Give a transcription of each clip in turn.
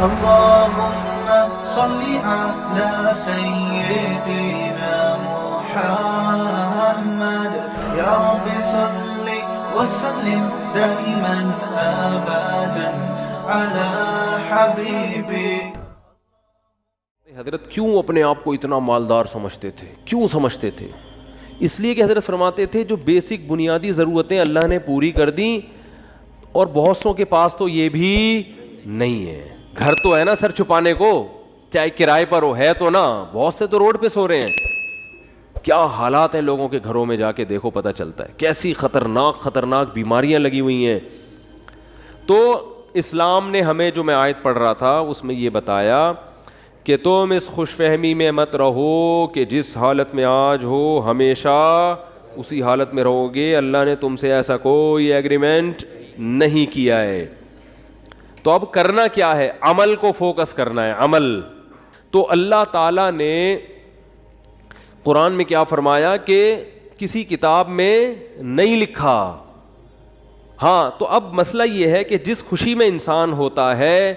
اللهم صل على سيدنا محمد يا رب صل وسلم دائما ابدا على حبيبي. حضرت کیوں اپنے آپ کو اتنا مالدار سمجھتے تھے؟ کیوں سمجھتے تھے؟ اس لیے کہ حضرت فرماتے تھے جو بیسک بنیادی ضرورتیں اللہ نے پوری کر دیں، اور بہت سوں کے پاس تو یہ بھی نہیں ہے. گھر تو ہے نا سر چھپانے کو، چاہے کرائے پر ہو، ہے تو نا. بہت سے تو روڈ پہ سو رہے ہیں. کیا حالات ہیں لوگوں کے گھروں میں، جا کے دیکھو پتہ چلتا ہے کیسی خطرناک بیماریاں لگی ہوئی ہیں. تو اسلام نے ہمیں، جو میں آیت پڑھ رہا تھا اس میں یہ بتایا کہ تم اس خوش فہمی میں مت رہو کہ جس حالت میں آج ہو ہمیشہ اسی حالت میں رہو گے. اللہ نے تم سے ایسا کوئی ایگریمنٹ نہیں کیا ہے. تو اب کرنا کیا ہے؟ عمل کو فوکس کرنا ہے. عمل تو اللہ تعالیٰ نے قرآن میں کیا فرمایا کہ کسی کتاب میں نہیں لکھا. ہاں تو اب مسئلہ یہ ہے کہ جس خوشی میں انسان ہوتا ہے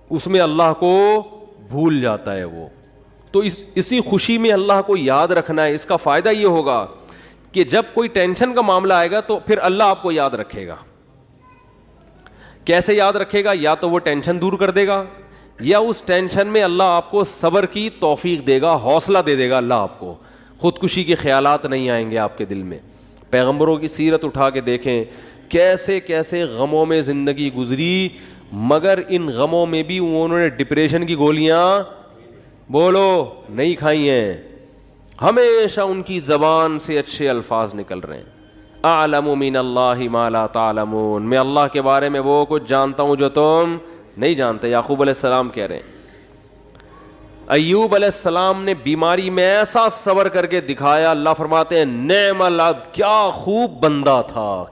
اس میں اللہ کو بھول جاتا ہے وہ. تو اسی خوشی میں اللہ کو یاد رکھنا ہے. اس کا فائدہ یہ ہوگا کہ جب کوئی ٹینشن کا معاملہ آئے گا تو پھر اللہ آپ کو یاد رکھے گا. کیسے یاد رکھے گا؟ یا تو وہ ٹینشن دور کر دے گا، یا اس ٹینشن میں اللہ آپ کو صبر کی توفیق دے گا، حوصلہ دے دے گا. اللہ آپ کو خودکشی کے خیالات نہیں آئیں گے آپ کے دل میں. پیغمبروں کی سیرت اٹھا کے دیکھیں، کیسے کیسے غموں میں زندگی گزری، مگر ان غموں میں بھی انہوں نے ڈپریشن کی گولیاں بولو نہیں کھائی ہیں. ہمیشہ ان کی زبان سے اچھے الفاظ نکل رہے ہیں. اعلم من اللہ ما لا تعلمون، میں اللہ کے بارے میں وہ کچھ جانتا ہوں جو تم نہیں جانتے. یعقوب علیہ السلام کہہ رہے ہیں. ایوب علیہ السلام نے بیماری میں ایسا صبر کر کے دکھایا. اللہ فرماتے ہیں نعم العبد، کیا خوب بندہ تھا،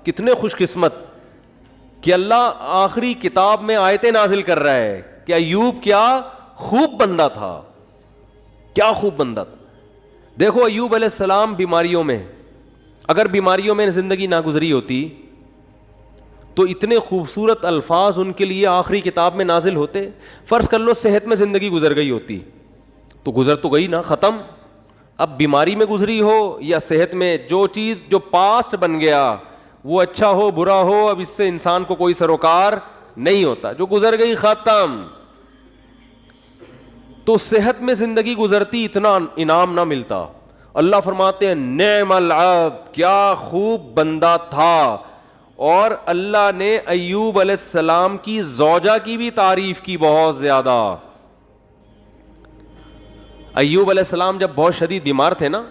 کتنے خوش قسمت کہ اللہ آخری کتاب میں آیتیں نازل کر رہا ہے کہ ایوب کیا خوب بندہ تھا، کیا خوب بندہ تھا. دیکھو ایوب علیہ السلام بیماریوں میں، اگر بیماریوں میں زندگی نہ گزری ہوتی تو اتنے خوبصورت الفاظ ان کے لیے آخری کتاب میں نازل ہوتے. فرض کر لو صحت میں زندگی گزر گئی ہوتی تو گزر تو گئی نا، ختم. اب بیماری میں گزری ہو یا صحت میں، جو چیز جو پاسٹ بن گیا وہ اچھا ہو برا ہو، اب اس سے انسان کو کوئی سروکار نہیں ہوتا. جو گزر گئی ختم. تو صحت میں زندگی گزرتی اتنا انعام نہ ملتا. اللہ فرماتے ہیں نعم العبد، کیا خوب بندہ تھا. اور اللہ نے ایوب علیہ السلام کی زوجہ کی بھی تعریف کی بہت زیادہ. ایوب علیہ السلام جب بہت شدید بیمار تھے نا،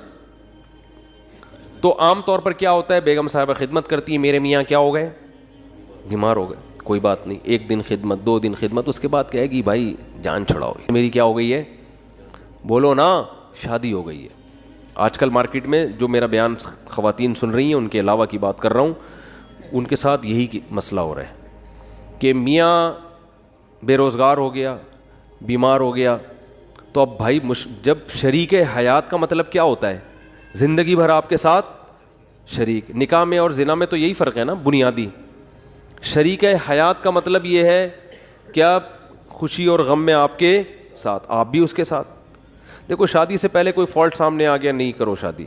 تو عام طور پر کیا ہوتا ہے، بیگم صاحبہ خدمت کرتی ہے، میرے میاں کیا ہو گئے، بیمار ہو گئے، کوئی بات نہیں، 1 دن خدمت 2 دن خدمت، اس کے بعد کہے گی بھائی جان چھڑاؤ، میری کیا ہو گئی ہے، بولو نا شادی ہو گئی ہے. آج کل مارکیٹ میں جو میرا بیان خواتین سن رہی ہیں ان کے علاوہ کی بات کر رہا ہوں، ان کے ساتھ یہی مسئلہ ہو رہا ہے کہ میاں بے روزگار ہو گیا، بیمار ہو گیا، تو اب بھائی جب شریک حیات کا مطلب کیا ہوتا ہے، زندگی بھر آپ کے ساتھ شریک. نکاح میں اور زنا میں تو یہی فرق ہے نا بنیادی. شریک حیات کا مطلب یہ ہے کہ آپ خوشی اور غم میں آپ کے ساتھ، آپ بھی اس کے ساتھ. دیکھو شادی سے پہلے کوئی فالٹ سامنے آ گیا، نہیں کرو شادی،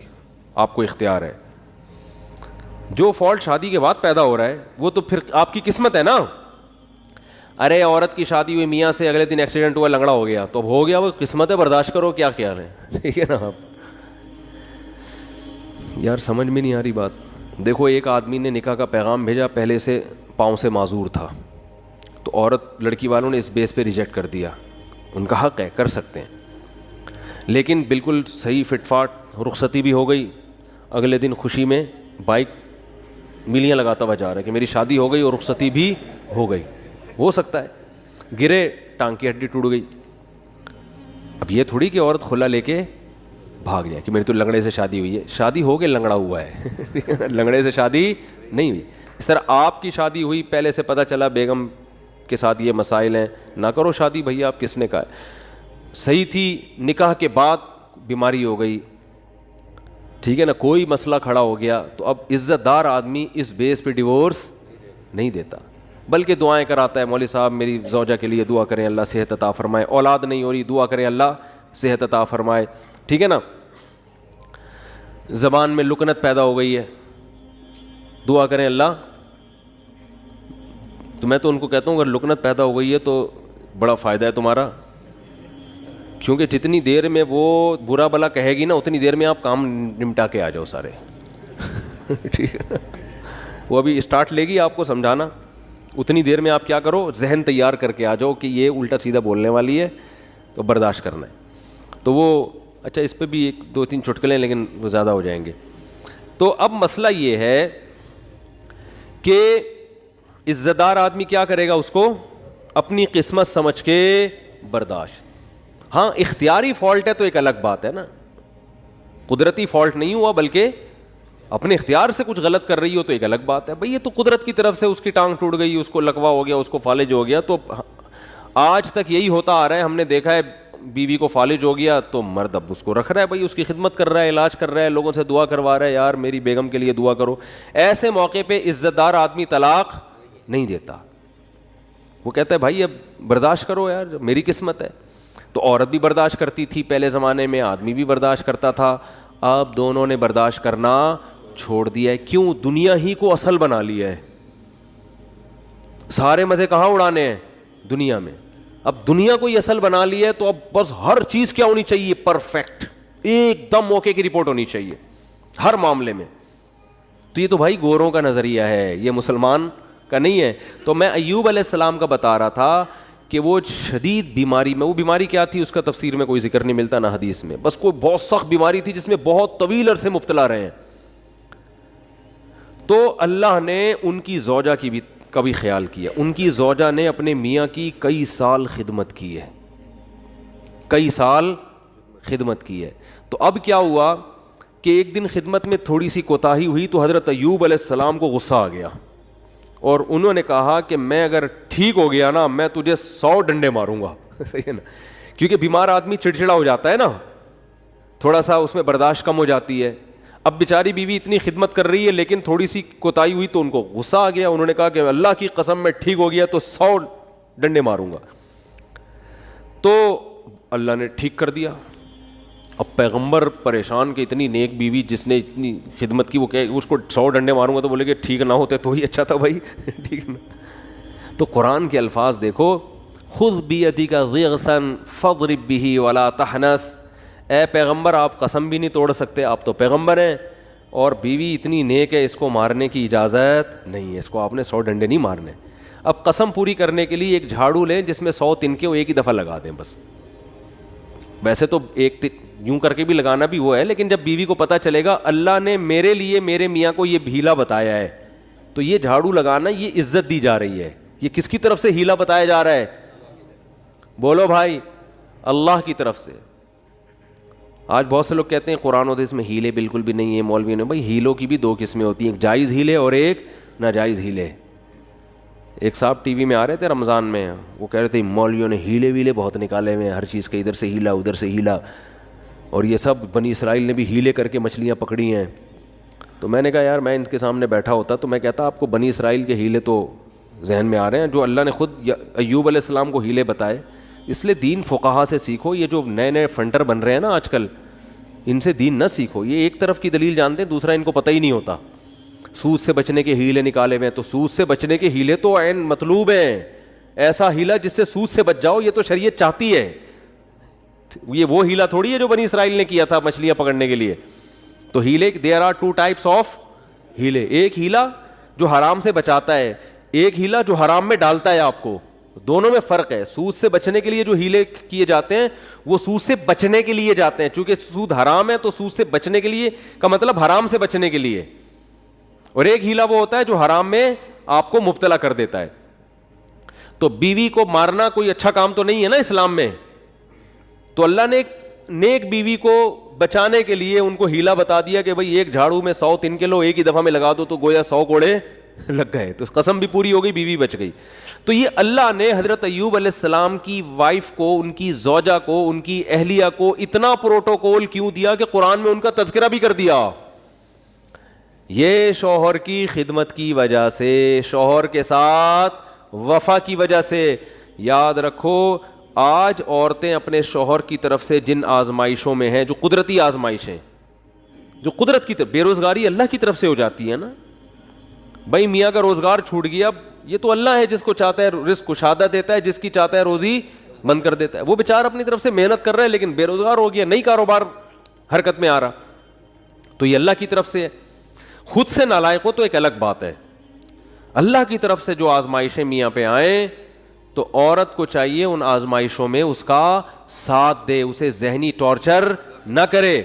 آپ کو اختیار ہے. جو فالٹ شادی کے بعد پیدا ہو رہا ہے وہ تو پھر آپ کی قسمت ہے نا. ارے عورت کی شادی ہوئی میاں سے، اگلے دن ایکسیڈنٹ ہوا، لنگڑا ہو گیا، تو اب ہو گیا، وہ قسمت ہے، برداشت کرو. کیا خیال ہے؟ ٹھیک ہے نا. آپ یار سمجھ میں نہیں آ رہی بات. دیکھو ایک آدمی نے نکاح کا پیغام بھیجا، پہلے سے پاؤں سے معذور تھا، تو عورت لڑکی والوں نے اس بیس پہ ریجیکٹ کر دیا. ان کا حق ہے، کر سکتے ہیں، لیکن بالکل صحیح فٹ فاٹ رخصتی بھی ہو گئی. اگلے دن خوشی میں بائک میلیاں لگاتا ہوا جا رہا ہے کہ میری شادی ہو گئی اور رخصتی بھی ہو گئی. ہو سکتا ہے گرے، ٹانگ کی ہڈی ٹوٹ گئی. اب یہ تھوڑی کہ عورت کھلا لے کے بھاگ جائے کہ میری تو لنگڑے سے شادی ہوئی ہے. شادی ہو کے لنگڑا ہوا ہے، لنگڑے سے شادی نہیں ہوئی. سر آپ کی شادی ہوئی، پہلے سے پتہ چلا بیگم کے ساتھ یہ مسائل ہیں، نہ کرو شادی. بھیا آپ کس نے کہا؟ صحیح تھی، نکاح کے بعد بیماری ہو گئی، ٹھیک ہے نا، کوئی مسئلہ کھڑا ہو گیا، تو اب عزت دار آدمی اس بیس پہ ڈیورس نہیں دیتا. بلکہ دعائیں کراتا ہے, مولوی صاحب میری زوجہ کے لیے دعا کریں اللہ صحت عطا فرمائے, اولاد نہیں ہو رہی دعا کریں اللہ صحت عطا فرمائے, ٹھیک ہے نا. زبان میں لکنت پیدا ہو گئی ہے, دعا کریں اللہ. تو میں تو ان کو کہتا ہوں اگر لکنت پیدا ہو گئی ہے تو بڑا فائدہ ہے تمہارا, کیونکہ جتنی دیر میں وہ برا بلا کہے گی نا اتنی دیر میں آپ کام نمٹا کے آ جاؤ سارے. ٹھیک ہے, وہ ابھی اسٹارٹ لے گی آپ کو سمجھانا, اتنی دیر میں آپ کیا کرو ذہن تیار کر کے آ جاؤ کہ یہ الٹا سیدھا بولنے والی ہے تو برداشت کرنا ہے. تو وہ اچھا اس پہ بھی ایک دو تین چٹکلیں لیکن وہ زیادہ ہو جائیں گے. تو اب مسئلہ یہ ہے کہ عزت دار آدمی کیا کرے گا, اس کو اپنی قسمت سمجھ کے برداشت. ہاں اختیاری فالٹ ہے تو ایک الگ بات ہے نا, قدرتی فالٹ نہیں ہوا بلکہ اپنے اختیار سے کچھ غلط کر رہی ہو تو ایک الگ بات ہے. بھئی یہ تو قدرت کی طرف سے اس کی ٹانگ ٹوٹ گئی, اس کو لکوا ہو گیا, اس کو فالج ہو گیا. تو آج تک یہی ہوتا آ رہا ہے, ہم نے دیکھا ہے بیوی کو فالج ہو گیا تو مرد اب اس کو رکھ رہا ہے, بھائی اس کی خدمت کر رہا ہے, علاج کر رہا ہے, لوگوں سے دعا کروا رہا ہے, یار میری بیگم کے لیے دعا کرو. ایسے موقع پہ عزت دار آدمی طلاق نہیں دیتا, وہ کہتا ہے بھائی اب برداشت کرو یار میری قسمت ہے. تو عورت بھی برداشت کرتی تھی پہلے زمانے میں, آدمی بھی برداشت کرتا تھا, اب دونوں نے برداشت کرنا چھوڑ دیا ہے. کیوں؟ دنیا ہی کو اصل بنا لیا ہے. سارے مزے کہاں اڑانے ہیں؟ دنیا میں. اب دنیا کو ہی اصل بنا لیا ہے تو اب بس ہر چیز کیا ہونی چاہیے؟ پرفیکٹ, ایک دم موقع کی رپورٹ ہونی چاہیے ہر معاملے میں. تو یہ تو بھائی گوروں کا نظریہ ہے, یہ مسلمان کا نہیں ہے. تو میں ایوب علیہ السلام کا بتا رہا تھا کہ وہ شدید بیماری میں, وہ بیماری کیا تھی اس کا تفسیر میں کوئی ذکر نہیں ملتا نہ حدیث میں, بس کوئی بہت سخت بیماری تھی جس میں بہت طویل عرصے مبتلا رہے ہیں. تو اللہ نے ان کی زوجہ کی بھی کبھی خیال کیا. ان کی زوجہ نے اپنے میاں کی کئی سال خدمت کی ہے, کئی سال خدمت کی ہے. تو اب کیا ہوا کہ ایک دن خدمت میں تھوڑی سی کوتاہی ہوئی تو حضرت ایوب علیہ السلام کو غصہ آ گیا اور انہوں نے کہا کہ میں اگر ٹھیک ہو گیا نا میں تجھے 100 ڈنڈے ماروں گا. صحیح ہے نا, کیونکہ بیمار آدمی چڑچڑا ہو جاتا ہے نا, تھوڑا سا اس میں برداشت کم ہو جاتی ہے. اب بیچاری بیوی اتنی خدمت کر رہی ہے لیکن تھوڑی سی کوتاہی ہوئی تو ان کو غصہ آ گیا. انہوں نے کہا کہ اللہ کی قسم میں ٹھیک ہو گیا تو 100 ڈنڈے ماروں گا. تو اللہ نے ٹھیک کر دیا. اب پیغمبر پریشان کہ اتنی نیک بیوی جس نے اتنی خدمت کی, وہ کہ اس کو 100 ڈنڈے ماروں گا, تو بولے کہ ٹھیک نہ ہوتے تو ہی اچھا تھا بھائی. ٹھیک ہے نا. تو قرآن کے الفاظ دیکھو, خذ بیدک ضغثا فاضرب به ولا تحنث. اے پیغمبر آپ قسم بھی نہیں توڑ سکتے, آپ تو پیغمبر ہیں, اور بیوی اتنی نیک ہے اس کو مارنے کی اجازت نہیں ہے, اس کو آپ نے 100 ڈنڈے نہیں مارنے. اب قسم پوری کرنے کے لیے ایک جھاڑو لیں جس میں 100 تنکے وہ ایک ہی دفعہ لگا دیں بس. ویسے تو ایک یوں کر کے بھی لگانا بھی وہ ہے, لیکن جب بیوی کو پتہ چلے گا اللہ نے میرے لیے میرے میاں کو یہ ہیلا بتایا ہے تو یہ جھاڑو لگانا یہ عزت دی جا رہی ہے. یہ کس کی طرف سے ہیلا بتایا جا رہا ہے؟ بولو بھائی, اللہ کی طرف سے. آج بہت سے لوگ کہتے ہیں قرآن و حدیث میں ہیلے بالکل بھی نہیں ہے مولویوں نے. بھائی ہیلوں کی بھی 2 قسمیں ہوتی ہیں, ایک جائز ہیلے اور ایک ناجائز ہیلے. ایک صاحب ٹی وی میں آ رہے تھے رمضان میں, وہ کہہ رہے تھے مولویوں نے ہیلے ویلے بہت نکالے ہوئے ہیں, ہر چیز کے ادھر سے ہیلا ادھر سے ہیلا, اور یہ سب بنی اسرائیل نے بھی ہیلے کر کے مچھلیاں پکڑی ہیں. تو میں نے کہا یار میں ان کے سامنے بیٹھا ہوتا تو میں کہتا آپ کو بنی اسرائیل کے ہیلے تو ذہن میں آ رہے ہیں جو اللہ نے خود ایوب علیہ السلام کو ہیلے بتائے. اس لیے دین فقہا سے سیکھو. یہ جو نئے نئے فنٹر بن رہے ہیں نا آج کل, ان سے دین نہ سیکھو. یہ ایک طرف کی دلیل جانتے ہیں, دوسرا ان کو پتہ ہی نہیں ہوتا. سود سے بچنے کے ہیلے نکالے ہوئے ہیں, تو سود سے بچنے کے ہیلے تو عین مطلوب ہیں. ایسا ہیلا جس سے سود سے بچ جاؤ, یہ تو شریعت چاہتی ہے. یہ وہ ہیلا تھوڑی ہے جو بنی اسرائیل نے کیا تھا مچھلیاں پکڑنے کے لیے. تو ہیلے دیر آر 2 types آف ہیلے. ایک ہیلا جو حرام سے بچاتا ہے, ایک ہیلا جو حرام میں ڈالتا ہے آپ کو. دونوں میں فرق ہے. سود سے بچنے کے لیے جو ہیلے کیے جاتے ہیں وہ سود سے بچنے کے لیے جاتے ہیں, چونکہ سود حرام ہے تو سود سے بچنے کے لیے کا مطلب حرام سے بچنے کے لیے. اور ایک ہیلا وہ ہوتا ہے جو حرام میں آپ کو مبتلا کر دیتا ہے. تو بیوی کو مارنا کوئی اچھا کام تو نہیں ہے نا اسلام میں. تو اللہ نے ایک نیک بیوی کو بچانے کے لیے ان کو ہیلا بتا دیا کہ بھئی ایک جھاڑو میں 100 تنکے لو, ایک ہی دفعہ میں لگا دو تو گویا 100 کوڑے لگ گئے. تو قسم بھی پوری ہو گئی, بیوی بچ گئی. تو یہ اللہ نے حضرت ایوب علیہ السلام کی وائف کو, ان کی زوجہ کو, ان کی اہلیہ کو اتنا پروٹوکول کیوں دیا کہ قرآن میں ان کا تذکرہ بھی کر دیا. یہ شوہر کی خدمت کی وجہ سے, شوہر کے ساتھ وفا کی وجہ سے. یاد رکھو آج عورتیں اپنے شوہر کی طرف سے جن آزمائشوں میں ہیں, جو قدرتی آزمائشیں, جو قدرت کی طرف, بے روزگاری اللہ کی طرف سے ہو جاتی ہے نا بھائی. میاں کا روزگار چھوٹ گیا, یہ تو اللہ ہے جس کو چاہتا ہے رزق کشادہ دیتا ہے, جس کی چاہتا ہے روزی بند کر دیتا ہے. وہ بیچارہ اپنی طرف سے محنت کر رہا ہے لیکن بے روزگار ہو گیا, نئی کاروبار حرکت میں آ رہا, تو یہ اللہ کی طرف سے ہے. خود سے نالائق ہو تو ایک الگ بات ہے, اللہ کی طرف سے جو آزمائشیں میاں پہ آئیں تو عورت کو چاہیے ان آزمائشوں میں اس کا ساتھ دے, اسے ذہنی ٹارچر نہ کرے.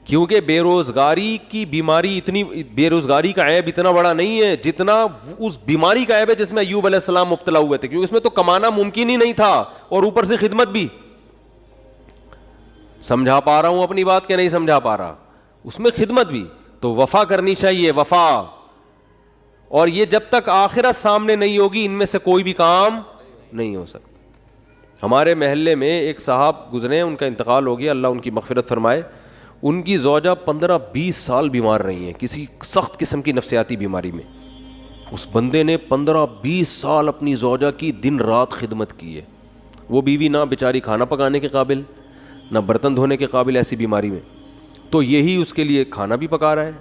کیونکہ بے روزگاری کی بیماری اتنی, بے روزگاری کا عیب اتنا بڑا نہیں ہے جتنا اس بیماری کا عیب ہے جس میں ایوب علیہ السلام مبتلا ہوئے تھے, کیونکہ اس میں تو کمانا ممکن ہی نہیں تھا اور اوپر سے خدمت بھی. سمجھا پا رہا ہوں اپنی بات کہ نہیں سمجھا پا رہا؟ اس میں خدمت بھی, تو وفا کرنی چاہیے, وفا. اور یہ جب تک آخرت سامنے نہیں ہوگی ان میں سے کوئی بھی کام نہیں ہو سکتا. ہمارے محلے میں ایک صاحب گزرے, ان کا انتقال ہو گیا, اللہ ان کی مغفرت فرمائے. ان کی زوجہ 15-20 سال بیمار رہی ہیں کسی سخت قسم کی نفسیاتی بیماری میں. اس بندے نے 15-20 سال اپنی زوجہ کی دن رات خدمت کی ہے. وہ بیوی نہ بیچاری کھانا پکانے کے قابل, نہ برتن دھونے کے قابل ایسی بیماری میں, تو یہی اس کے لیے کھانا بھی پکا رہا ہے.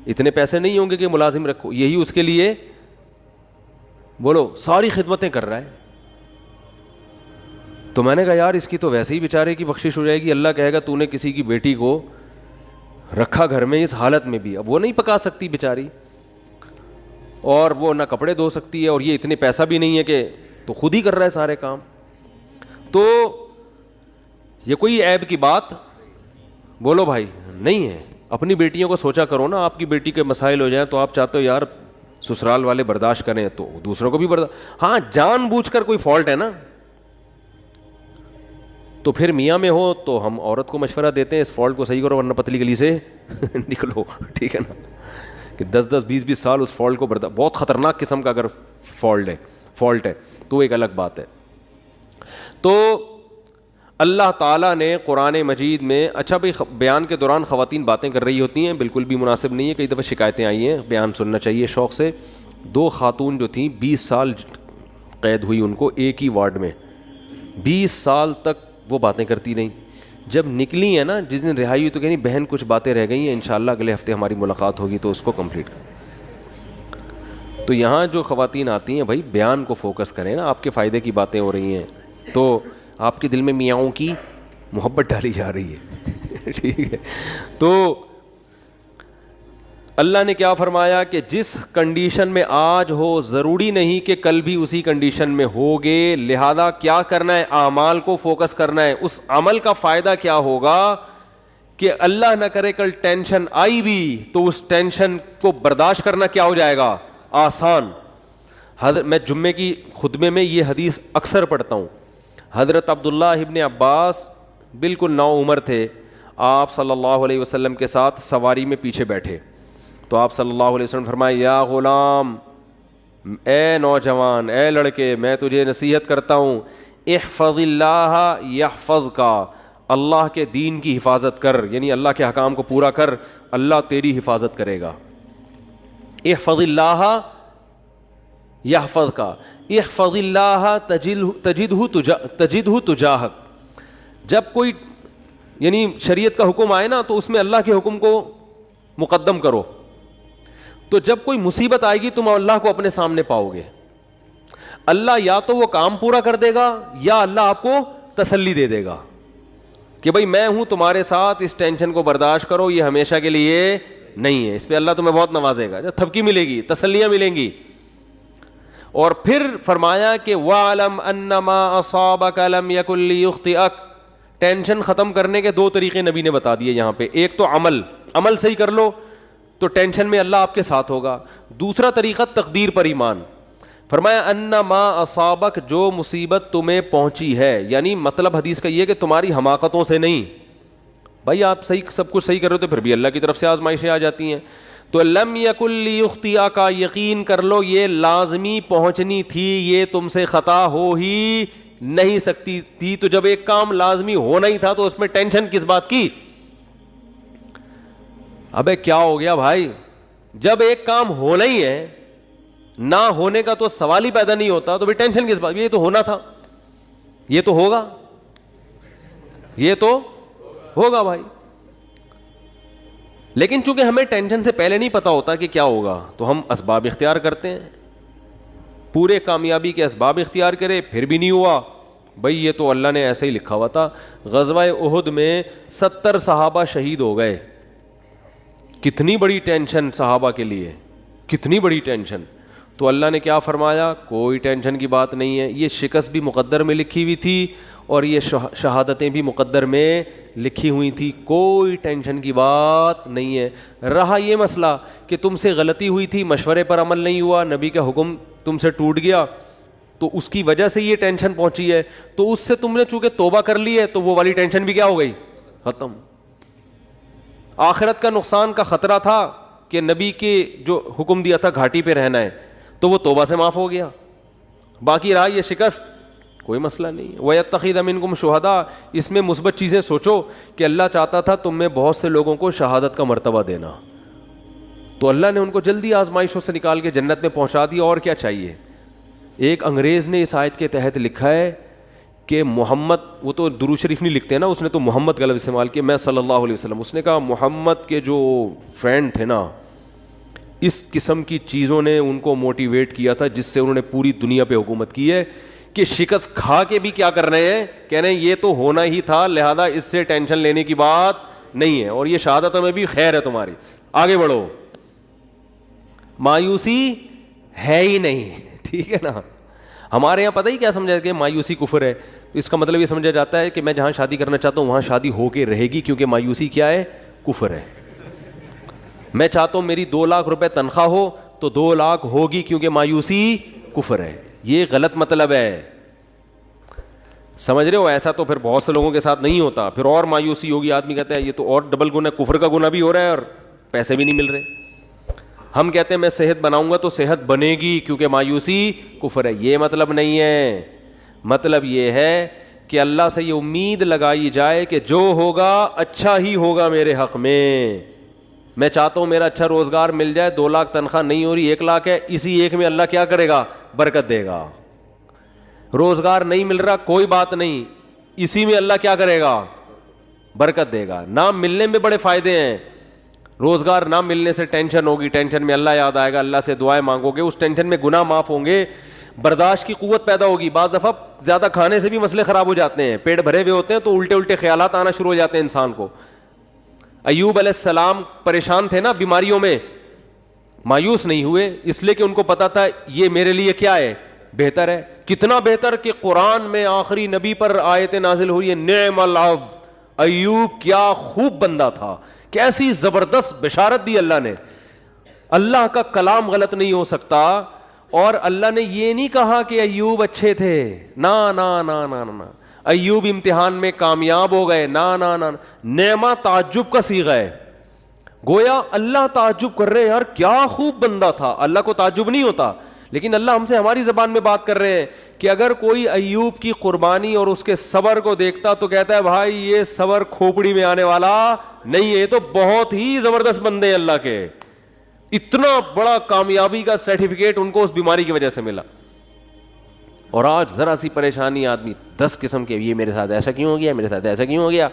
اتنے پیسے نہیں ہوں گے کہ ملازم رکھو, یہی اس کے لیے بولو ساری خدمتیں کر رہا ہے. تو میں نے کہا یار اس کی تو ویسے ہی بیچارے کی بخشش ہو جائے گی, اللہ کہے گا تو نے کسی کی بیٹی کو رکھا گھر میں اس حالت میں بھی, اب وہ نہیں پکا سکتی بیچاری, اور وہ نہ کپڑے دھو سکتی ہے, اور یہ اتنے پیسہ بھی نہیں ہے کہ, تو خود ہی کر رہا ہے سارے کام. تو یہ کوئی عیب کی بات بولو بھائی نہیں ہے. اپنی بیٹیوں کو سوچا کرو نا, آپ کی بیٹی کے مسائل ہو جائیں تو آپ چاہتے ہو یار سسرال والے برداشت کریں, تو دوسروں کو بھی برداشت. ہاں جان بوجھ کر کوئی فالٹ ہے نا تو پھر میاں میں ہو تو ہم عورت کو مشورہ دیتے ہیں اس فالٹ کو صحیح کرو ورنہ پتلی گلی سے نکلو, ٹھیک ہے نا, کہ 10-20 سال اس فالٹ کو بہت خطرناک قسم کا اگر فالٹ ہے تو ایک الگ بات ہے. تو اللہ تعالیٰ نے قرآن مجید میں, اچھا بھائی بیان کے دوران خواتین باتیں کر رہی ہوتی ہیں, بالکل بھی مناسب نہیں ہے, کئی دفعہ شکایتیں آئی ہیں, بیان سننا چاہیے شوق سے. 2 خاتون جو تھیں 20 سال قید ہوئی ان کو ایک ہی وارڈ میں, 20 سال تک وہ باتیں کرتی رہیں. جب نکلی ہیں نا, جس دن رہائی ہوئی تو کہیں بہن کچھ باتیں رہ گئی ہیں, انشاءاللہ اگلے ہفتے ہماری ملاقات ہوگی تو اس کو کمپلیٹ کریں. تو یہاں جو خواتین آتی ہیں بھائی بیان کو فوکس کریں نا, آپ کے فائدے کی باتیں ہو رہی ہیں تو آپ کے دل میں میاؤں کی محبت ڈالی جا رہی ہے ٹھیک ہے. تو اللہ نے کیا فرمایا کہ جس کنڈیشن میں آج ہو ضروری نہیں کہ کل بھی اسی کنڈیشن میں ہوگے, لہذا کیا کرنا ہے, اعمال کو فوکس کرنا ہے. اس عمل کا فائدہ کیا ہوگا کہ اللہ نہ کرے کل ٹینشن آئی بھی تو اس ٹینشن کو برداشت کرنا کیا ہو جائے گا, آسان. میں جمعے کی خطبے میں یہ حدیث اکثر پڑھتا ہوں. حضرت عبداللہ ابن عباس بالکل نوعمر تھے, آپ صلی اللہ علیہ وسلم کے ساتھ سواری میں پیچھے بیٹھے, تو آپ صلی اللہ علیہ وسلم فرمائے یا غلام, اے نوجوان, اے لڑکے, میں تجھے نصیحت کرتا ہوں, احفظ اللہ یحفظک, اللہ کے دین کی حفاظت کر, یعنی اللہ کے احکام کو پورا کر, اللہ تیری حفاظت کرے گا. احفظ اللہ یحفظک, احفظ اللہ تجدہ تجاہک. جب کوئی یعنی شریعت کا حکم آئے نا تو اس میں اللہ کے حکم کو مقدم کرو, تو جب کوئی مصیبت آئے گی تم اللہ کو اپنے سامنے پاؤ گے. اللہ یا تو وہ کام پورا کر دے گا یا اللہ آپ کو تسلی دے دے گا کہ بھائی میں ہوں تمہارے ساتھ, اس ٹینشن کو برداشت کرو, یہ ہمیشہ کے لیے نہیں ہے, اس پہ اللہ تمہیں بہت نوازے گا, جب تھپکی ملے گی, تسلیاں ملیں گی. اور پھر فرمایا کہ وَعْلَمْ أَنَّمَا أَصَابَكَ لَمْ يَكُنْ لِيُخْطِئَكَ. ٹینشن ختم کرنے کے 2 طریقے نبی نے بتا دیے یہاں پہ. ایک تو عمل صحیح کر لو تو ٹینشن میں اللہ آپ کے ساتھ ہوگا. دوسرا طریقہ تقدیر پر ایمان. فرمایا انما اصابک, جو مصیبت تمہیں پہنچی ہے, یعنی مطلب حدیث کا یہ کہ تمہاری حماقتوں سے نہیں. بھائی آپ صحیح سب کچھ صحیح کر رہے ہو تو پھر بھی اللہ کی طرف سے آزمائشیں آ جاتی ہیں. تو لم یکن لیخطئک, یقین کر لو یہ لازمی پہنچنی تھی, یہ تم سے خطا ہو ہی نہیں سکتی تھی. تو جب ایک کام لازمی ہونا ہی تھا تو اس میں ٹینشن کس بات کی؟ ابے کیا ہو گیا بھائی, جب ایک کام ہونا ہی ہے نہ ہونے کا تو سوال ہی پیدا نہیں ہوتا, تو بھی ٹینشن کس بات, یہ تو ہونا تھا, یہ تو ہوگا, یہ تو ہوگا بھائی. لیکن چونکہ ہمیں ٹینشن سے پہلے نہیں پتا ہوتا کہ کیا ہوگا, تو ہم اسباب اختیار کرتے ہیں, پورے کامیابی کے اسباب اختیار کرے, پھر بھی نہیں ہوا. بھائی یہ تو اللہ نے ایسے ہی لکھا ہوا تھا. غزوہ احد میں 70 صحابہ شہید ہو گئے. کتنی بڑی ٹینشن صحابہ کے لیے, کتنی بڑی ٹینشن. تو اللہ نے کیا فرمایا, کوئی ٹینشن کی بات نہیں ہے, یہ شکست بھی مقدر میں لکھی ہوئی تھی اور یہ شہادتیں بھی مقدر میں لکھی ہوئی تھی, کوئی ٹینشن کی بات نہیں ہے. رہا یہ مسئلہ کہ تم سے غلطی ہوئی تھی, مشورے پر عمل نہیں ہوا, نبی کا حکم تم سے ٹوٹ گیا, تو اس کی وجہ سے یہ ٹینشن پہنچی ہے, تو اس سے تم نے چونکہ توبہ کر لی ہے تو وہ والی ٹینشن بھی کیا ہو گئی, ختم. آخرت کا نقصان کا خطرہ تھا کہ نبی کے جو حکم دیا تھا گھاٹی پہ رہنا ہے, تو وہ توبہ سے معاف ہو گیا. باقی رہا یہ شکست, کوئی مسئلہ نہیں. وَيَتَّخِذَ مِنْكُمْ شُهَدَاءَ, اس میں مثبت چیزیں سوچو کہ اللہ چاہتا تھا تم میں بہت سے لوگوں کو شہادت کا مرتبہ دینا, تو اللہ نے ان کو جلدی آزمائشوں سے نکال کے جنت میں پہنچا دیا. اور کیا چاہیے. ایک انگریز نے اس آیت کے تحت لکھا ہے کہ محمد, وہ تو درود شریف نہیں لکھتے نا, اس نے تو محمد کا لفظ استعمال کیا, میں صلی اللہ علیہ وسلم. اس نے کہا محمد کے جو فرینڈ تھے نا, اس قسم کی چیزوں نے ان کو موٹیویٹ کیا تھا جس سے انہوں نے پوری دنیا پہ حکومت کی ہے, کہ شکست کھا کے بھی کیا کر رہے ہیں, کہہ رہے ہیں یہ تو ہونا ہی تھا, لہذا اس سے ٹینشن لینے کی بات نہیں ہے, اور یہ شہادت میں بھی خیر ہے تمہاری, آگے بڑھو, مایوسی ہے ہی نہیں. ٹھیک ہے نا. ہمارے یہاں پتہ ہی کیا سمجھا کہ مایوسی کفر ہے, تو اس کا مطلب یہ سمجھا جاتا ہے کہ میں جہاں شادی کرنا چاہتا ہوں وہاں شادی ہو کے رہے گی, کیونکہ مایوسی کیا ہے, کفر ہے. میں چاہتا ہوں میری 2 لاکھ روپے تنخواہ ہو تو 2 لاکھ ہوگی, کیونکہ مایوسی کفر ہے. یہ غلط مطلب ہے, سمجھ رہے ہو. ایسا تو پھر بہت سے لوگوں کے ساتھ نہیں ہوتا, پھر اور مایوسی ہوگی, آدمی کہتا ہے یہ تو اور ڈبل گناہ, کفر کا گناہ بھی ہو رہا ہے اور پیسے بھی نہیں مل رہے. ہم کہتے ہیں میں صحت بناؤں گا تو صحت بنے گی کیونکہ مایوسی کفر ہے. یہ مطلب نہیں ہے. مطلب یہ ہے کہ اللہ سے یہ امید لگائی جائے کہ جو ہوگا اچھا ہی ہوگا میرے حق میں. میں چاہتا ہوں میرا اچھا روزگار مل جائے, 2 لاکھ تنخواہ نہیں ہو رہی, 1 لاکھ ہے, اسی 1 میں اللہ کیا کرے گا, برکت دے گا. روزگار نہیں مل رہا, کوئی بات نہیں, اسی میں اللہ کیا کرے گا, برکت دے گا. نہ ملنے میں بڑے فائدے ہیں. روزگار نہ ملنے سے ٹینشن ہوگی, ٹینشن میں اللہ یاد آئے گا, اللہ سے دعائیں مانگو گے, اس ٹینشن میں گناہ معاف ہوں گے, برداشت کی قوت پیدا ہوگی. بعض دفعہ زیادہ کھانے سے بھی مسئلے خراب ہو جاتے ہیں, پیٹ بھرے ہوئے ہوتے ہیں تو الٹے الٹے خیالات آنا شروع ہو جاتے ہیں انسان کو. ایوب علیہ السلام پریشان تھے نا بیماریوں میں, مایوس نہیں ہوئے, اس لیے کہ ان کو پتا تھا یہ میرے لیے کیا ہے, بہتر ہے. کتنا بہتر کہ قرآن میں آخری نبی پر آیتیں نازل ہوئی ہیں, نعم العبد, ایوب کیا خوب بندہ تھا, کیسی زبردست بشارت دی اللہ نے. اللہ کا کلام غلط نہیں ہو سکتا, اور اللہ نے یہ نہیں کہا کہ ایوب اچھے تھے, نا نا نا نا نا, ایوب امتحان میں کامیاب ہو گئے, نا نا نا. نعمہ تعجب کا صیغہ ہے, گویا اللہ تعجب کر رہے ہیں, یار کیا خوب بندہ تھا. اللہ کو تعجب نہیں ہوتا, لیکن اللہ ہم سے ہماری زبان میں بات کر رہے ہیں کہ اگر کوئی ایوب کی قربانی اور اس کے صبر کو دیکھتا تو کہتا ہے بھائی یہ صبر کھوپڑی میں آنے والا نہیں ہے, یہ تو بہت ہی زبردست بندے ہیں اللہ کے. اتنا بڑا کامیابی کا سرٹیفکیٹ ان کو اس بیماری کی وجہ سے ملا. اور آج ذرا سی پریشانی آدمی 10 قسم کے, یہ میرے ساتھ ایسا کیوں ہو گیا, میرے ساتھ ایسا کیوں ہو گیا.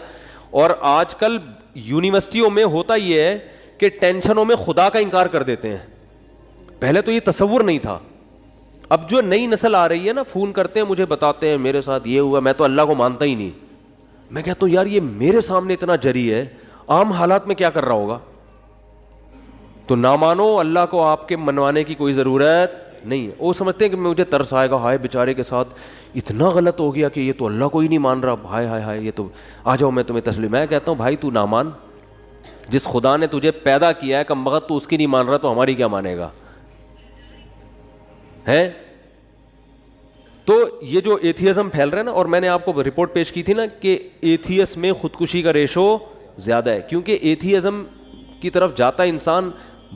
اور آج کل یونیورسٹیوں میں ہوتا یہ ہے کہ ٹینشنوں میں خدا کا انکار کر دیتے ہیں. پہلے تو یہ تصور نہیں تھا. اب جو نئی نسل آ رہی ہے نا, فون کرتے ہیں مجھے, بتاتے ہیں میرے ساتھ یہ ہوا, میں تو اللہ کو مانتا ہی نہیں. میں کہتا ہوں یار یہ میرے سامنے اتنا جری ہے, عام حالات میں کیا کر رہا ہوگا. تو نہ مانو, اللہ کو آپ کے منوانے کی کوئی ضرورت نہیں ہے. وہ سمجھتے ہیں کہ مجھے ترس آئے گا, ہائے بیچارے کے ساتھ اتنا غلط ہو گیا کہ یہ تو اللہ کو ہی نہیں مان رہا, ہائے ہائے ہائے, یہ تو آ جاؤ میں تمہیں تسلیم. میں کہتا ہوں بھائی تو نہ مان, جس خدا نے تجھے پیدا کیا ہے کم وقت تو اس کی نہیں مان رہا, تو ہماری کیا مانے گا ہے. تو یہ جو ایتھیزم پھیل رہا ہے نا, اور میں نے آپ کو رپورٹ پیش کی تھی نا کہ ایتھیس میں خودکشی کا ریشو زیادہ ہے, کیونکہ ایتھیزم کی طرف جاتا انسان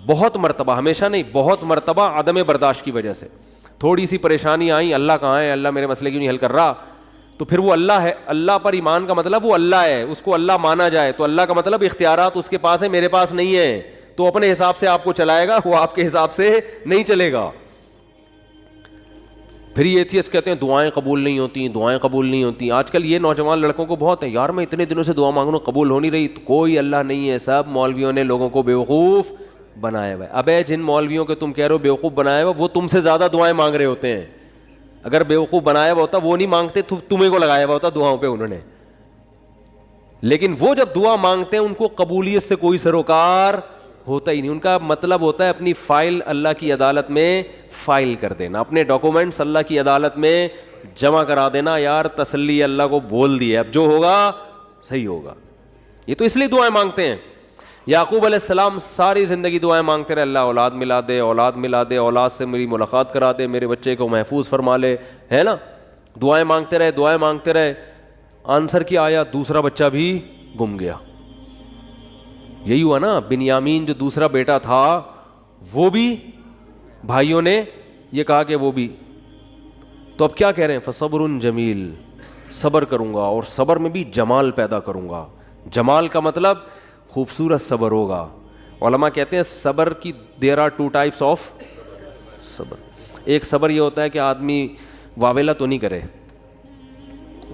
بہت مرتبہ, ہمیشہ نہیں, بہت مرتبہ عدم برداشت کی وجہ سے. تھوڑی سی پریشانی آئی, اللہ کہاں ہے, اللہ میرے مسئلے کیوں نہیں حل کر رہا, تو پھر وہ اللہ ہے. اللہ پر ایمان کا مطلب وہ اللہ ہے, اس کو اللہ مانا جائے, تو اللہ کا مطلب اختیارات اس کے پاس ہے, میرے پاس نہیں ہے. تو اپنے حساب سے آپ کو چلائے گا, وہ آپ کے حساب سے نہیں چلے گا. پھر یہ ایتھیسٹ کہتے ہیں دعائیں قبول نہیں ہوتی، دعائیں قبول نہیں ہوتی. آج کل یہ نوجوان لڑکوں کو بہت ہے، یار میں اتنے دنوں سے دعا مانگ رہا ہوں قبول ہو نہیں رہی. تو کوئی اللہ نہیں ہے، سب مولویوں نے لوگوں کو بیوقوف بنایا ہوا ہے. ابے جن مولویوں کے تم کہہ رہے ہو بیوقوف بنایا ہوا، وہ تم سے زیادہ دعائیں مانگ رہے ہوتے ہیں. اگر بیوقوف بنایا ہوا ہوتا وہ نہیں مانگتے، تمہیں کو لگایا ہوا ہوتا دعاؤں پہ انہوں نے. لیکن وہ جب دعا مانگتے ہیں ان کو قبولیت سے کوئی سروکار ہوتا ہی نہیں. ان کا مطلب ہوتا ہے اپنی فائل اللہ کی عدالت میں فائل کر دینا، اپنے ڈاکومنٹس اللہ کی عدالت میں جمع کرا دینا. یار تسلی اللہ کو بول دیا، اب جو ہوگا صحیح ہوگا. یہ تو اس لیے دعائیں مانگتے ہیں. یعقوب علیہ السلام ساری زندگی دعائیں مانگتے رہے، اللہ اولاد ملا دے، اولاد ملا دے، اولاد سے میری ملاقات کرا دے، میرے بچے کو محفوظ فرما لے، ہے نا. دعائیں مانگتے رہے، دعائیں مانگتے رہے. آنسر کیا آیا؟ دوسرا بچہ بھی گم گیا. یہی ہوا نا، بنیامین جو دوسرا بیٹا تھا وہ بھی بھائیوں نے یہ کہا کہ وہ بھی. تو اب کیا کہہ رہے ہیں؟ فصبر جمیل، صبر کروں گا اور صبر میں بھی جمال پیدا کروں گا. جمال کا مطلب خوبصورت صبر ہوگا. علماء کہتے ہیں صبر کی دیر آر 2 types آف صبر. ایک صبر یہ ہوتا ہے کہ آدمی واویلا تو نہیں کرے،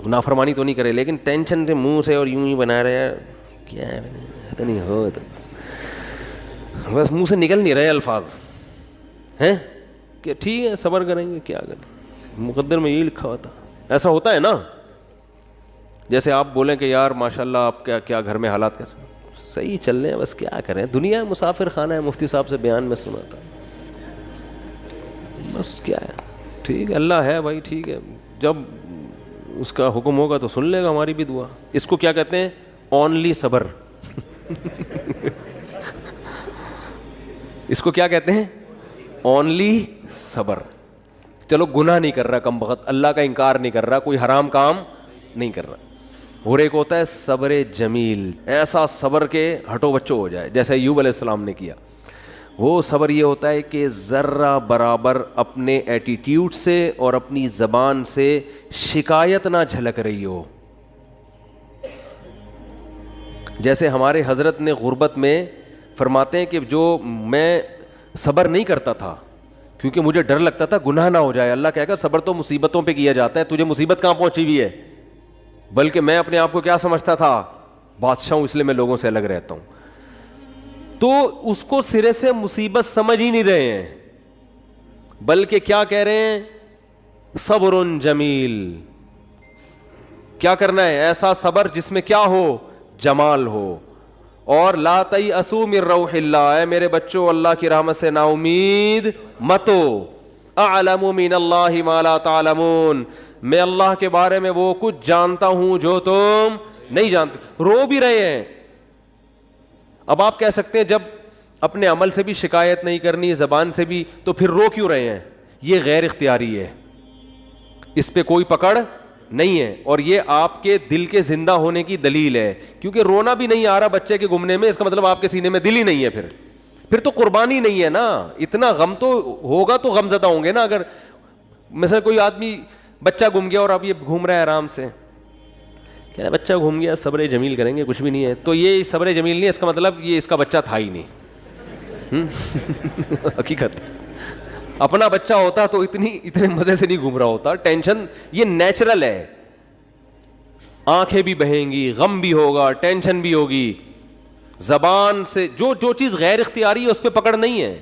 نافرمانی تو نہیں کرے، لیکن ٹینشن سے منہ سے اور یوں ہی بنا رہے ہیں، کیا ہے تو نہیں ہو تو بس منہ سے نکل نہیں رہے الفاظ ہیں کہ ٹھیک ہے صبر کریں گے، کیا کریں، مقدر میں یہی لکھا ہوا تھا. ایسا ہوتا ہے نا. جیسے آپ بولیں کہ یار ماشاء اللہ آپ کیا گھر میں حالات کیسے؟ صحیح چل رہے ہیں، بس کیا کریں، دنیا مسافر خانہ ہے. مفتی صاحب سے بیان میں سنا تھا، بس کیا ہے، ٹھیک ہے اللہ ہے بھائی، ٹھیک ہے، جب اس کا حکم ہوگا تو سن لے گا ہماری بھی دعا. اس کو کیا کہتے ہیں؟ اونلی صبر. اس کو کیا کہتے ہیں؟ اونلی صبر. چلو گناہ نہیں کر رہا کم بخت، اللہ کا انکار نہیں کر رہا، کوئی حرام کام نہیں کر رہا. اور ایک ہوتا ہے صبر جمیل، ایسا صبر کے ہٹو بچو ہو جائے جیسے ایوب علیہ السلام نے کیا. وہ صبر یہ ہوتا ہے کہ ذرہ برابر اپنے ایٹیٹیوڈ سے اور اپنی زبان سے شکایت نہ جھلک رہی ہو. جیسے ہمارے حضرت نے غربت میں فرماتے ہیں کہ جو میں صبر نہیں کرتا تھا کیونکہ مجھے ڈر لگتا تھا گناہ نہ ہو جائے. اللہ کہے گا صبر تو مصیبتوں پہ کیا جاتا ہے، تجھے مصیبت کہاں پہنچی ہوئی ہے؟ بلکہ میں اپنے آپ کو کیا سمجھتا تھا؟ بادشاہ ہوں، اس لیے میں لوگوں سے الگ رہتا ہوں. تو اس کو سرے سے مصیبت سمجھ ہی نہیں رہے ہیں، بلکہ کیا کہہ رہے ہیں؟ صبر جمیل. کیا کرنا ہے؟ ایسا صبر جس میں کیا ہو؟ جمال ہو. اور لا تیأسوا من روح اللہ، اے میرے بچوں اللہ کی رحمت سے نا امید مت ہو. اعلم من اللہ ما لا تعلمون، میں اللہ کے بارے میں وہ کچھ جانتا ہوں جو تم نہیں جانتے. رو بھی رہے ہیں. اب آپ کہہ سکتے ہیں جب اپنے عمل سے بھی شکایت نہیں کرنی، زبان سے بھی، تو پھر رو کیوں رہے ہیں؟ یہ غیر اختیاری ہے، اس پہ کوئی پکڑ نہیں ہے، اور یہ آپ کے دل کے زندہ ہونے کی دلیل ہے. کیونکہ رونا بھی نہیں آ رہا بچے کے گمنے میں، اس کا مطلب آپ کے سینے میں دل ہی نہیں ہے. پھر تو قربانی نہیں ہے نا. اتنا غم تو ہوگا تو غم زدہ ہوں گے نا. اگر مثلا کوئی آدمی بچہ گم گیا اور اب یہ گھوم رہا ہے آرام سے، کہہ رہا ہے بچہ گھوم گیا صبر جمیل کریں گے، کچھ بھی نہیں ہے، تو یہ صبر جمیل نہیں ہے، اس کا مطلب یہ اس کا بچہ تھا ہی نہیں. حقیقت اپنا بچہ ہوتا تو اتنے مزے سے نہیں گھوم رہا ہوتا. ٹینشن یہ نیچرل ہے، آنکھیں بھی بہیں گی، غم بھی ہوگا، ٹینشن بھی ہوگی. زبان سے جو چیز غیر اختیاری ہے اس پہ پکڑ نہیں ہے.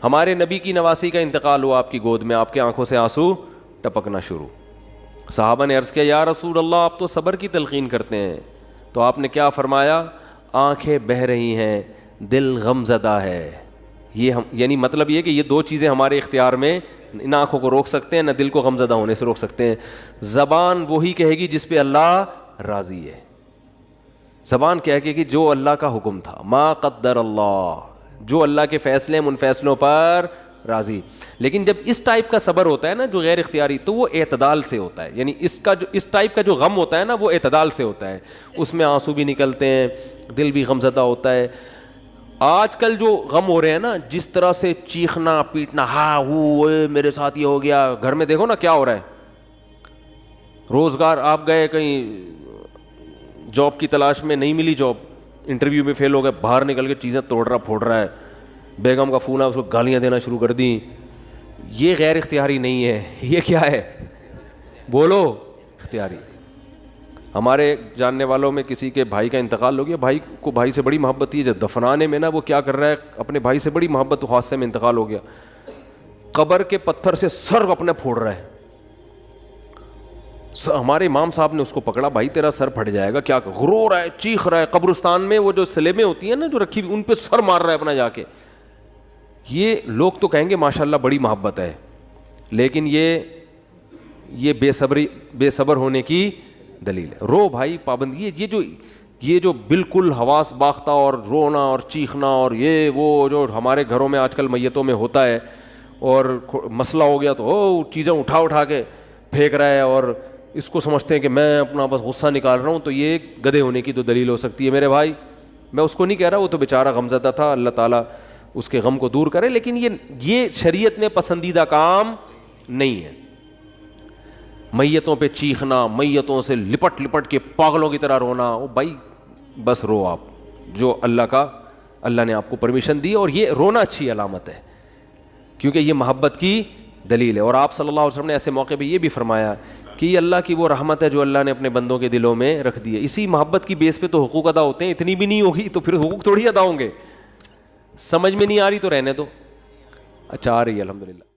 ہمارے نبی کی نواسی کا انتقال ہوا آپ کی گود میں، آپ کے آنکھوں سے آنسو ٹپکنا شروع. صحابہ نے عرض کیا یا رسول اللہ آپ تو صبر کی تلقین کرتے ہیں. تو آپ نے کیا فرمایا؟ آنکھیں بہہ رہی ہیں، دل غم زدہ ہے. یہ یعنی مطلب یہ کہ یہ دو چیزیں ہمارے اختیار میں، نہ آنکھوں کو روک سکتے ہیں نہ دل کو غم زدہ ہونے سے روک سکتے ہیں. زبان وہی کہے گی جس پہ اللہ راضی ہے. زبان کہے گی کہ جو اللہ کا حکم تھا، ما قدر اللہ، جو اللہ کے فیصلے ہیں ان فیصلوں پر راضی. لیکن جب اس ٹائپ کا صبر ہوتا ہے نا جو غیر اختیاری، تو وہ اعتدال سے ہوتا ہے. یعنی اس ٹائپ کا جو غم ہوتا ہے نا وہ اعتدال سے ہوتا ہے. اس میں آنسو بھی نکلتے ہیں، دل بھی غم زدہ ہوتا ہے. آج کل جو غم ہو رہے ہیں نا، جس طرح سے چیخنا پیٹنا، ہاں میرے ساتھ یہ ہو گیا، گھر میں دیکھو نا کیا ہو رہا ہے. روزگار آپ گئے کہیں جاب کی تلاش میں، نہیں ملی جاب، انٹرویو میں فیل ہو گئے، باہر نکل کے چیزیں توڑ رہا پھوڑ رہا ہے. بیگم کا فون آیا، اس کو گالیاں دینا شروع کر دیں. یہ غیر اختیاری نہیں ہے, یہ کیا ہے؟ بولو, اختیاری. ہمارے جاننے والوں میں کسی کے بھائی کا انتقال ہو گیا, بھائی کو بھائی سے بڑی محبت تھی, جب دفنانے میں نا وہ کیا کر رہا ہے, اپنے بھائی سے بڑی محبت, حادثے میں انتقال ہو گیا, قبر کے پتھر سے سر اپنے پھوڑ رہا ہے. ہمارے امام صاحب نے اس کو پکڑا, بھائی تیرا سر پھٹ جائے گا, کیا رو رہا ہے, چیخ رہا ہے, قبرستان میں وہ جو سلیبیں ہوتی ہیں نا جو رکھی ان پہ سر مار رہا ہے اپنا جا کے. یہ لوگ تو کہیں گے ماشاءاللہ بڑی محبت ہے, لیکن یہ بے صبر ہونے کی دلیل ہے. رو بھائی, پابندی, یہ جو بالکل حواس باختہ اور رونا اور چیخنا اور یہ وہ جو ہمارے گھروں میں آج کل میتوں میں ہوتا ہے, اور مسئلہ ہو گیا تو چیزیں اٹھا کے پھینک رہا ہے اور اس کو سمجھتے ہیں کہ میں اپنا بس غصہ نکال رہا ہوں, تو یہ گدھے ہونے کی تو دلیل ہو سکتی ہے. میرے بھائی, میں اس کو نہیں کہہ رہا, وہ تو بیچارہ غمزدہ تھا, اللہ تعالیٰ اس کے غم کو دور کرے, لیکن یہ شریعت میں پسندیدہ کام نہیں ہے. میتوں پہ چیخنا, میتوں سے لپٹ کے پاگلوں کی طرح رونا, او بھائی بس رو آپ, جو اللہ نے آپ کو پرمیشن دی, اور یہ رونا اچھی علامت ہے کیونکہ یہ محبت کی دلیل ہے. اور آپ صلی اللہ علیہ وسلم نے ایسے موقع پہ یہ بھی فرمایا کہ یہ اللہ کی وہ رحمت ہے جو اللہ نے اپنے بندوں کے دلوں میں رکھ دی ہے. اسی محبت کی بیس پہ تو حقوق ادا ہوتے ہیں, اتنی بھی نہیں ہوگی تو پھر حقوق تھوڑی ادا ہوں گے. سمجھ میں نہیں آ رہی تو رہنے دو. اچھا, آ رہی ہے الحمدللہ.